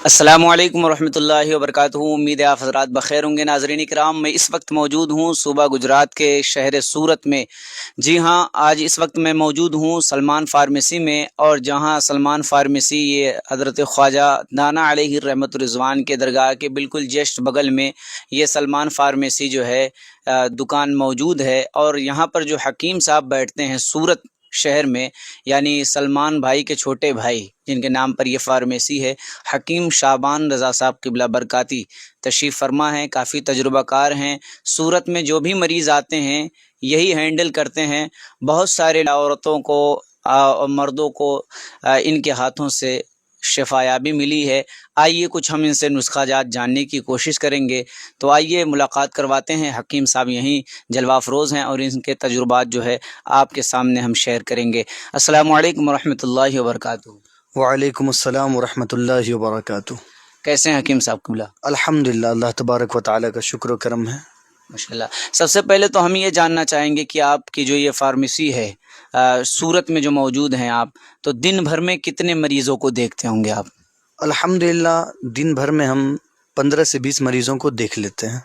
السلام علیکم ورحمۃ اللہ وبرکاتہ۔ امید ہے آپ حضرات بخیر ہوں گے۔ ناظرین کرام، میں اس وقت موجود ہوں صوبہ گجرات کے شہر سورت میں۔ جی ہاں، آج اس وقت میں موجود ہوں سلمان فارمیسی میں، اور جہاں سلمان فارمیسی یہ حضرت خواجہ دانا علیہ الرحمۃ الرضوان کے درگاہ کے بالکل جسٹ بغل میں یہ سلمان فارمیسی جو ہے دکان موجود ہے، اور یہاں پر جو حکیم صاحب بیٹھتے ہیں سورت شہر میں، یعنی سلمان بھائی کے چھوٹے بھائی جن کے نام پر یہ فارمیسی ہے، حکیم شعبان رضا صاحب قبلہ برکاتی تشریف فرما ہیں، کافی تجربہ کار ہیں۔ صورت میں جو بھی مریض آتے ہیں یہی ہینڈل کرتے ہیں۔ بہت سارے عورتوں کو اور مردوں کو ان کے ہاتھوں سے شفا یابی ملی ہے۔ آئیے کچھ ہم ان سے نسخہ جات جاننے کی کوشش کریں گے۔ تو آئیے ملاقات کرواتے ہیں۔ حکیم صاحب یہیں جلوہ افروز ہیں، اور ان کے تجربات جو ہے آپ کے سامنے ہم شیئر کریں گے۔ السلام علیکم ورحمۃ اللہ وبرکاتہ۔ وعلیکم السلام ورحمۃ اللہ وبرکاتہ۔ کیسے ہیں حکیم صاحب قبلہ؟ الحمدللہ، اللہ تبارک و تعالیٰ کا شکر و کرم ہے۔ ماشاءاللہ۔ سب سے پہلے تو ہم یہ جاننا چاہیں گے کہ آپ کی جو یہ فارمیسی ہے صورت میں جو موجود ہیں آپ، تو دن بھر میں کتنے مریضوں کو دیکھتے ہوں گے آپ؟ الحمدللہ، دن بھر میں ہم 15 سے 20 مریضوں کو دیکھ لیتے ہیں۔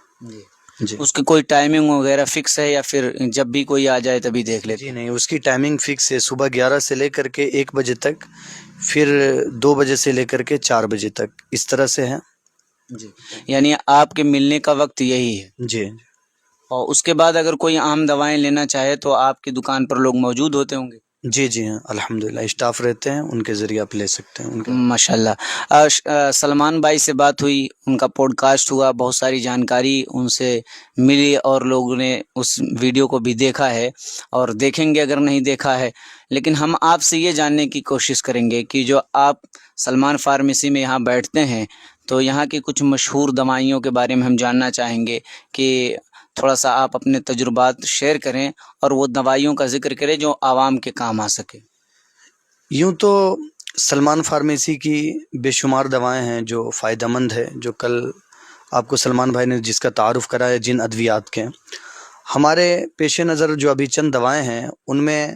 جی اس کی کوئی ٹائمنگ وغیرہ فکس ہے، یا پھر جب بھی کوئی آ جائے تبھی دیکھ لیتے؟ جی نہیں، اس کی ٹائمنگ فکس ہے، صبح 11 سے لے کر کے 1 بجے تک، پھر 2 بجے سے لے کر کے 4 بجے تک، اس طرح سے ہے۔ جی، یعنی آپ کے ملنے کا وقت یہی ہے؟ جی اور اس کے بعد اگر کوئی عام دوائیں لینا چاہے تو آپ کی دکان پر لوگ موجود ہوتے ہوں گے؟ جی جی ہاں، الحمدللہ اسٹاف رہتے ہیں، ان کے ذریعے آپ لے سکتے ہیں ان کا۔ ماشاءاللہ۔ سلمان بھائی سے بات ہوئی، ان کا پوڈ کاسٹ ہوا، بہت ساری جانکاری ان سے ملی، اور لوگوں نے اس ویڈیو کو بھی دیکھا ہے اور دیکھیں گے اگر نہیں دیکھا ہے۔ لیکن ہم آپ سے یہ جاننے کی کوشش کریں گے کہ جو آپ سلمان فارمیسی میں یہاں بیٹھتے ہیں، تو یہاں کی کچھ مشہور دوائیوں کے بارے میں ہم جاننا چاہیں گے کہ تھوڑا سا آپ اپنے تجربات شیئر کریں، اور وہ دوائیوں کا ذکر کریں جو عوام کے کام آ سکے۔ یوں تو سلمان فارمیسی کی بے شمار دوائیں ہیں جو فائدہ مند ہے، جو کل آپ کو سلمان بھائی نے جس کا تعارف کرایا جن ادویات کے۔ ہمارے پیش نظر جو ابھی چند دوائیں ہیں، ان میں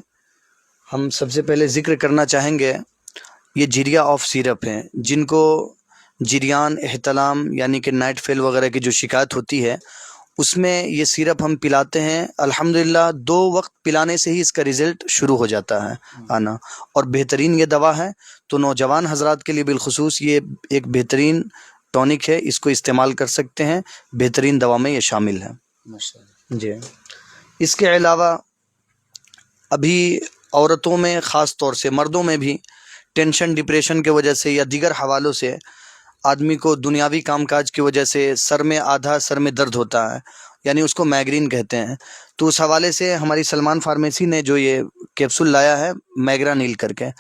ہم سب سے پہلے ذکر کرنا چاہیں گے، یہ جیریا آف سیرپ ہیں۔ جن کو جریان، احتلام یعنی کہ نائٹ فیل وغیرہ کی جو شکایت ہوتی ہے، اس میں یہ سیرپ ہم پلاتے ہیں۔ الحمدللہ 2 وقت پلانے سے ہی اس کا رزلٹ شروع ہو جاتا ہے آنا، اور بہترین یہ دوا ہے۔ تو نوجوان حضرات کے لیے بالخصوص یہ ایک بہترین ٹونک ہے، اس کو استعمال کر سکتے ہیں، بہترین دوا میں یہ شامل ہے۔ جی، اس کے علاوہ ابھی عورتوں میں خاص طور سے، مردوں میں بھی ٹینشن، ڈپریشن کی وجہ سے یا دیگر حوالوں سے آدمی کو دنیاوی کام کاج کی وجہ سے سر میں درد ہوتا ہے، یعنی اس کو مائگرین کہتے ہیں۔ تو اس حوالے سے ہماری سلمان فارمیسی نے جو یہ کیپسول لایا ہے میگرانیل کر کے،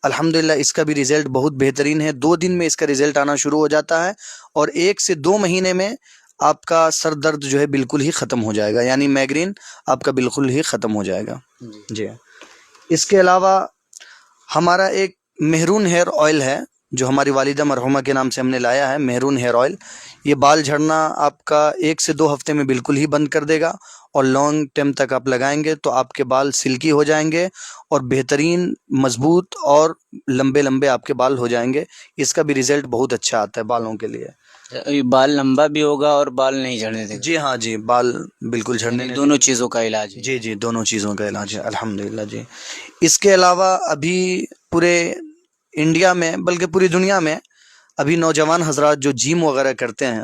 الحمدللہ اس کا بھی رزلٹ بہت بہترین ہے۔ 2 دن میں اس کا رزلٹ آنا شروع ہو جاتا ہے، اور 1 سے 2 مہینے میں آپ کا سر درد جو ہے بالکل ہی ختم ہو جائے گا، یعنی مائگرین آپ کا بالکل ہی ختم ہو جائے گا۔ جی، اس کے علاوہ ہمارا ایک مہرون ہیئر آئل ہے جو ہماری والدہ مرحومہ کے نام سے ہم نے لایا ہے، مہرون ہیئر آئل۔ یہ بال جھڑنا آپ کا 1 سے 2 ہفتے میں بالکل ہی بند کر دے گا، اور لانگ ٹائم تک آپ لگائیں گے تو آپ کے بال سلکی ہو جائیں گے، اور بہترین مضبوط اور لمبے لمبے آپ کے بال ہو جائیں گے۔ اس کا بھی رزلٹ بہت اچھا آتا ہے بالوں کے لیے۔ بال لمبا بھی ہوگا اور بال نہیں جھڑنے دے گا؟ جی ہاں جی، بال بالکل جھڑنے نہیں دونوں چیزوں کا علاج ہے؟ جی جی، دونوں چیزوں کا علاج ہے الحمدللہ۔ جی، اس کے علاوہ ابھی پورے انڈیا میں بلکہ پوری دنیا میں ابھی نوجوان حضرات جو جم وغیرہ کرتے ہیں،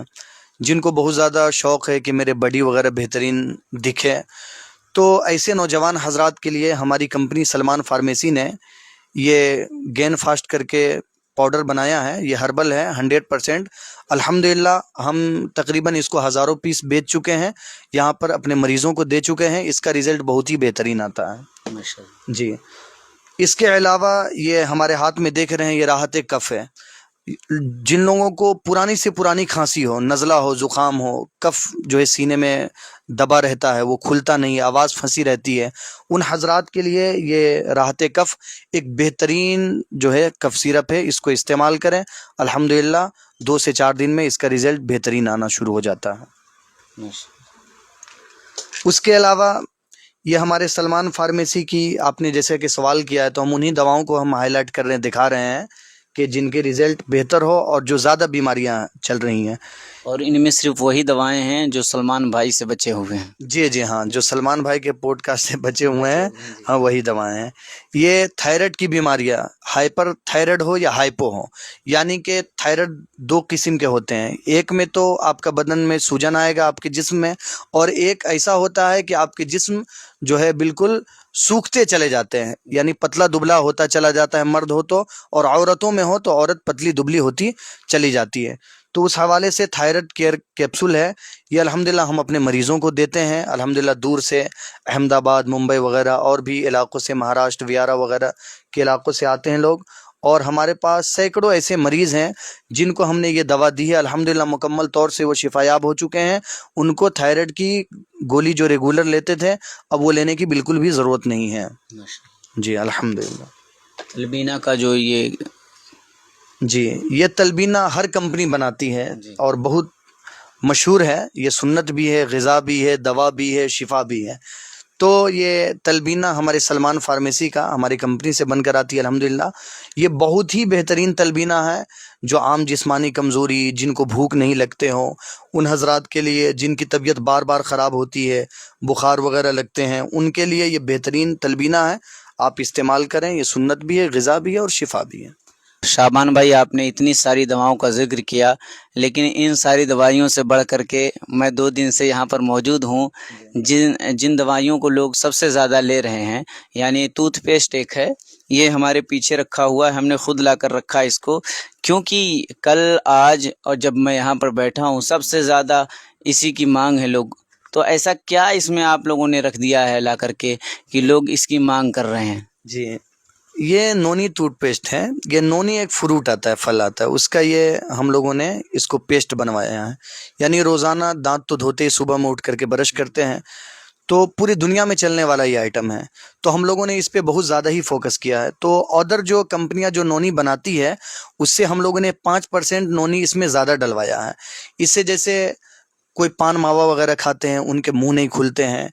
جن کو بہت زیادہ شوق ہے کہ میرے باڈی وغیرہ بہترین دکھے، تو ایسے نوجوان حضرات کے لیے ہماری کمپنی سلمان فارمیسی نے یہ گین فاسٹ کر کے پاؤڈر بنایا ہے۔ یہ ہربل ہے 100%۔ الحمدللہ ہم تقریباً اس کو ہزاروں پیس بیچ چکے ہیں، یہاں پر اپنے مریضوں کو دے چکے ہیں۔ اس کا رزلٹ بہت ہی بہترین آتا ہے۔ جی، اس کے علاوہ یہ ہمارے ہاتھ میں دیکھ رہے ہیں، یہ راحت کف ہے۔ جن لوگوں کو پرانی سے پرانی کھانسی ہو، نزلہ ہو، زکام ہو، کف جو ہے سینے میں دبا رہتا ہے، وہ کھلتا نہیں، آواز پھنسی رہتی ہے، ان حضرات کے لیے یہ راحت کف ایک بہترین جو ہے کف سیرپ ہے۔ اس کو استعمال کریں، الحمدللہ 2 سے 4 دن میں اس کا رزلٹ بہترین آنا شروع ہو جاتا ہے۔ اس کے علاوہ یہ ہمارے سلمان فارمیسی کی، آپ نے جیسے کہ سوال کیا ہے، تو ہم انہی دواؤں کو ہم ہائی لائٹ کر رہے ہیں، دکھا رہے ہیں کہ جن کے رزلٹ بہتر ہو اور جو زیادہ بیماریاں چل رہی ہیں. اور ان میں صرف وہی دوائیں ہیں جو سلمان بھائی سے بچے ہوئے ہیں. جی ہاں، جو سلمان بھائی کے پوڈ کاسٹ سے بچے ہوئے ہیں، ہاں وہی دوائیں ہیں. یہ تھائرائڈ کی بیماریاں، ہائپر تھائرائڈ ہو یا ہائپو ہو، یعنی کہ تھائرائڈ دو قسم کے ہوتے ہیں. ایک میں تو آپ کا بدن میں سوجن آئے گا آپ کے جسم میں، اور ایک ایسا ہوتا ہے کہ آپ کے جسم جو ہے بالکل سوکھتے چلے جاتے ہیں، یعنی پتلا دبلا ہوتا چلا جاتا ہے مرد ہو تو، اور عورتوں میں ہو تو عورت پتلی دبلی ہوتی چلی جاتی ہے. تو اس حوالے سے تھائرائڈ کیئر کیپسول ہے، یہ الحمدللہ ہم اپنے مریضوں کو دیتے ہیں. الحمدللہ دور سے احمد آباد، ممبئی وغیرہ اور بھی علاقوں سے، مہاراشٹر ویارا وغیرہ کے علاقوں سے آتے ہیں لوگ، اور ہمارے پاس سینکڑوں ایسے مریض ہیں جن کو ہم نے یہ دوا دی ہے، الحمدللہ مکمل طور سے وہ شفا یاب ہو چکے ہیں. ان کو تھائرائڈ کی گولی جو ریگولر لیتے تھے اب وہ لینے کی بالکل بھی ضرورت نہیں ہے. جی الحمدللہ. البینہ کا جو یہ جی یہ تلبینہ ہر کمپنی بناتی ہے اور بہت مشہور ہے. یہ سنت بھی ہے، غذا بھی ہے، دوا بھی ہے، شفا بھی ہے. تو یہ تلبینہ ہمارے سلمان فارمیسی کا ہماری کمپنی سے بن کر آتی ہے الحمدللہ. یہ بہت ہی بہترین تلبینہ ہے جو عام جسمانی کمزوری، جن کو بھوک نہیں لگتے ہوں، ان حضرات کے لیے جن کی طبیعت بار بار خراب ہوتی ہے، بخار وغیرہ لگتے ہیں، ان کے لیے یہ بہترین تلبینہ ہے. آپ استعمال کریں. یہ سنت بھی ہے، غذا بھی ہے اور شفا بھی ہے. شعبان بھائی، آپ نے اتنی ساری دواؤں کا ذکر کیا، لیکن ان ساری دوائیوں سے بڑھ کر کے میں 2 دن سے یہاں پر موجود ہوں. جن دوائیوں کو لوگ سب سے زیادہ لے رہے ہیں، یعنی ٹوتھ پیسٹ ایک ہے، یہ ہمارے پیچھے رکھا ہوا ہے، ہم نے خود لا کر رکھا ہے اس کو، کیونکہ کل آج اور جب میں یہاں پر بیٹھا ہوں سب سے زیادہ اسی کی مانگ ہے لوگ. تو ایسا کیا اس میں آپ لوگوں نے رکھ دیا ہے لا کر کے کہ لوگ اس کی مانگ کر رہے ہیں؟ جی یہ نونی ٹوتھ پیسٹ ہے. یہ نونی ایک فروٹ آتا ہے، پھل آتا ہے، اس کا یہ ہم لوگوں نے اس کو پیسٹ بنوایا ہے. یعنی روزانہ دانت تو دھوتے ہی صبح میں اٹھ کر کے برش کرتے ہیں، تو پوری دنیا میں چلنے والا یہ آئٹم ہے. تو ہم لوگوں نے اس پہ بہت زیادہ ہی فوکس کیا ہے. تو ادر جو کمپنیاں جو نونی بناتی ہے اس سے ہم لوگوں نے 5% نونی اس میں زیادہ ڈلوایا ہے. اس سے جیسے کوئی پان ماوا وغیرہ کھاتے ہیں ان کے منہ نہیں کھلتے ہیں،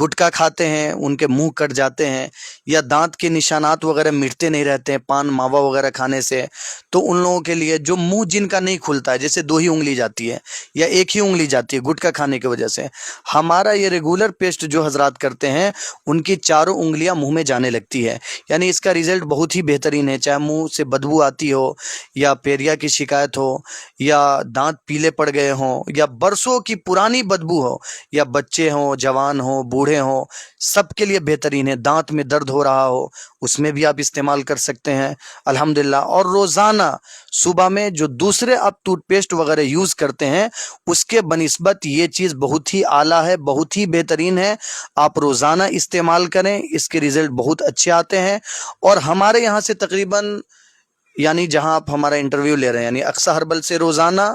گٹکا کھاتے ہیں ان کے منہ کٹ جاتے ہیں، یا دانت کے نشانات وغیرہ مٹتے نہیں رہتے ہیں پان ماوا وغیرہ کھانے سے. تو ان لوگوں کے لیے جو منہ جن کا نہیں کھلتا ہے، جیسے 2 ہی انگلی جاتی ہے یا 1 ہی انگلی جاتی ہے گٹکا کھانے کی وجہ سے، ہمارا یہ ریگولر پیسٹ جو حضرات کرتے ہیں ان کی 4 انگلیاں منہ میں جانے لگتی ہے. یعنی اس کا ریزلٹ بہت ہی بہترین ہے. چاہے منہ سے بدبو آتی ہو، یا پیریا کی شکایت ہو، یا دانت پیلے پڑ گئے ہوں، یا برسوں کی پرانی بدبو ہو، یا بچے ہوں، جوان ہوں، بوڑھے ہوں، سب کے لیے بہترین ہے. دانت میں درد ہو رہا ہو اس میں بھی آپ استعمال کر سکتے ہیں الحمدللہ. اور روزانہ صبح میں جو دوسرے آپ ٹوتھ پیسٹ وغیرہ یوز کرتے ہیں اس کے بنسبت یہ چیز بہت ہی اعلیٰ ہے، بہت ہی بہترین ہے. آپ روزانہ استعمال کریں، اس کے ریزلٹ بہت اچھے آتے ہیں. اور ہمارے یہاں سے تقریباً، یعنی جہاں آپ ہمارا انٹرویو لے رہے ہیں، یعنی اقصی ہربل سے روزانہ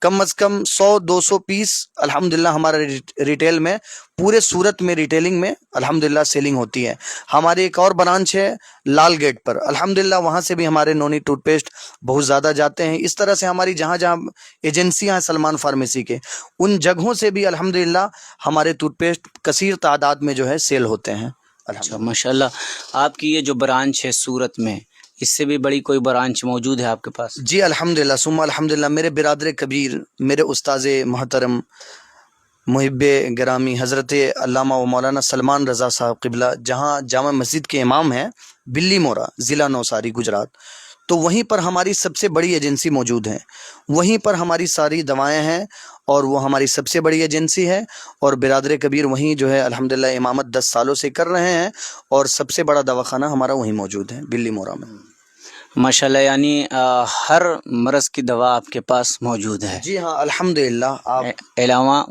کم از کم 100-200 پیس الحمدللہ ہمارا ریٹیل میں، پورے صورت میں ریٹیلنگ میں الحمدللہ سیلنگ ہوتی ہے. ہماری ایک اور برانچ ہے لال گیٹ پر، الحمدللہ وہاں سے بھی ہمارے نونی ٹوتھ پیسٹ بہت زیادہ جاتے ہیں. اس طرح سے ہماری جہاں جہاں ایجنسیاں ہیں سلمان فارمیسی کے، ان جگہوں سے بھی الحمدللہ ہمارے ٹوتھ پیسٹ کثیر تعداد میں جو ہے سیل ہوتے ہیں. اچھا ماشاءاللہ. آپ کی یہ جو برانچ ہے سورت میں، اس سے بھی بڑی کوئی برانچ موجود ہے آپ کے پاس؟ جی الحمدللہ ثم الحمدللہ. میرے برادر کبیر، میرے استاذ محترم محب گرامی حضرت علامہ و مولانا سلمان رضا صاحب قبلہ، جہاں جامع مسجد کے امام ہیں، بلی مورا، ضلع نوساری، گجرات، تو وہیں پر ہماری سب سے بڑی ایجنسی موجود ہے. وہیں پر ہماری ساری دوائیں ہیں اور وہ ہماری سب سے بڑی ایجنسی ہے. اور برادر کبیر وہیں جو ہے الحمدللہ امامت 10 سالوں سے کر رہے ہیں، اور سب سے بڑا دواخانہ ہمارا وہیں موجود ہے بلی مورا میں. ماشاءاللہ. یعنی ہر مرض کی دوا آپ کے پاس موجود ہے؟ جی ہاں الحمدللہ. آپ علاوہ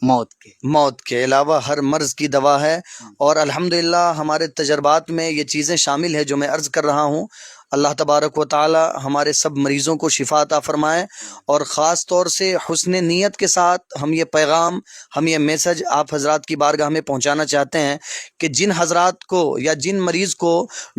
موت کے علاوہ ہر مرض کی دوا ہے. اور الحمدللہ ہمارے تجربات میں یہ چیزیں شامل ہیں جو میں عرض کر رہا ہوں. اللہ تبارک و تعالی ہمارے سب مریضوں کو شفا عطا فرمائے. اور خاص طور سے حسن نیت کے ساتھ ہم یہ پیغام، ہم یہ میسج آپ حضرات کی بارگاہ میں پہنچانا چاہتے ہیں کہ جن حضرات کو یا جن مریض کو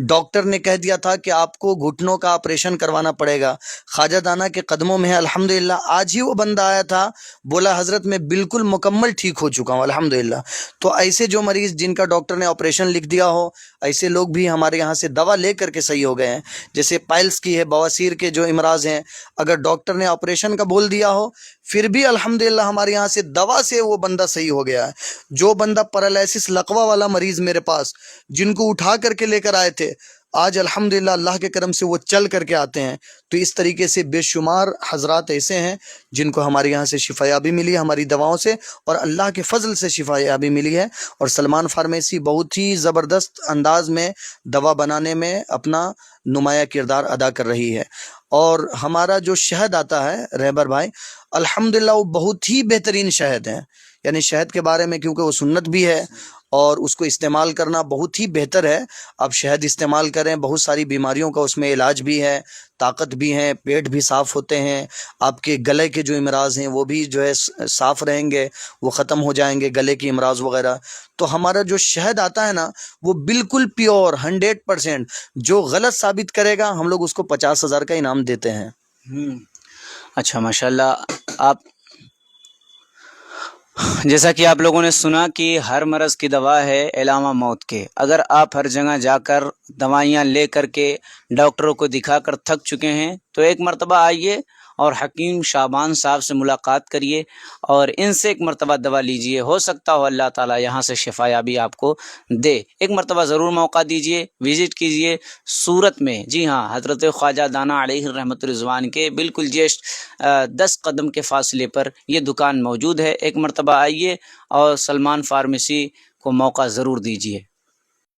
ڈاکٹر نے کہہ دیا تھا کہ آپ کو گھٹنوں کا آپریشن کروانا پڑے گا، خواجہ دانا کے قدموں میں ہے الحمدللہ. آج ہی وہ بندہ آیا تھا، بولا حضرت میں بالکل مکمل ٹھیک ہو چکا ہوں الحمدللہ. تو ایسے جو مریض جن کا ڈاکٹر نے آپریشن لکھ دیا ہو، ایسے لوگ بھی ہمارے یہاں سے دوا لے کر کے صحیح ہو گئے ہیں. جیسے پائلس کی ہے، بواسیر کے جو امراض ہیں، اگر ڈاکٹر نے آپریشن کا بول دیا ہو پھر بھی الحمدللہ ہمارے یہاں سے دوا سے وہ بندہ صحیح ہو گیا ہے۔ جو بندہ پیرالائسس لقوہ والا مریض میرے پاس جن کو اٹھا کر کے لے کر آئے تھے، آج الحمدللہ اللہ کے کرم سے وہ چل کر کے آتے ہیں۔ تو اس طریقے سے بے شمار حضرات ایسے ہیں جن کو ہمارے یہاں سے شفا یابی ملی ہے ہماری دواؤں سے، اور اللہ کے فضل سے شفا یابی ملی ہے۔ اور سلمان فارمیسی بہت ہی زبردست انداز میں دوا بنانے میں اپنا نمایاں کردار ادا کر رہی ہے۔ اور ہمارا جو شہد آتا ہے رہبر بھائی، الحمدللہ وہ بہت ہی بہترین شہد ہے۔ یعنی شہد کے بارے میں کیونکہ وہ سنت بھی ہے اور اس کو استعمال کرنا بہت ہی بہتر ہے۔ آپ شہد استعمال کریں، بہت ساری بیماریوں کا اس میں علاج بھی ہے، طاقت بھی ہے، پیٹ بھی صاف ہوتے ہیں، آپ کے گلے کے جو امراض ہیں وہ بھی جو ہے صاف رہیں گے، وہ ختم ہو جائیں گے، گلے کی امراض وغیرہ۔ تو ہمارا جو شہد آتا ہے نا وہ بالکل پیور 100%، جو غلط ثابت کرے گا ہم لوگ اس کو 50,000 کا انعام دیتے ہیں۔ اچھا ماشاءاللہ، آپ جیسا کہ آپ لوگوں نے سنا کہ ہر مرض کی دوا ہے علامہ موت کے۔ اگر آپ ہر جگہ جا کر دوائیاں لے کر کے ڈاکٹروں کو دکھا کر تھک چکے ہیں تو ایک مرتبہ آئیے اور حکیم شعبان صاحب سے ملاقات کریے اور ان سے ایک مرتبہ دوا لیجئے، ہو سکتا ہو اللہ تعالیٰ یہاں سے شفا یابی آپ کو دے۔ ایک مرتبہ ضرور موقع دیجئے، وزٹ کیجئے سورت میں۔ جی ہاں، حضرت خواجہ دانا علیہ رحمۃ الرضوان کے بالکل جسٹ 10 قدم کے فاصلے پر یہ دکان موجود ہے۔ ایک مرتبہ آئیے اور سلمان فارمیسی کو موقع ضرور دیجئے۔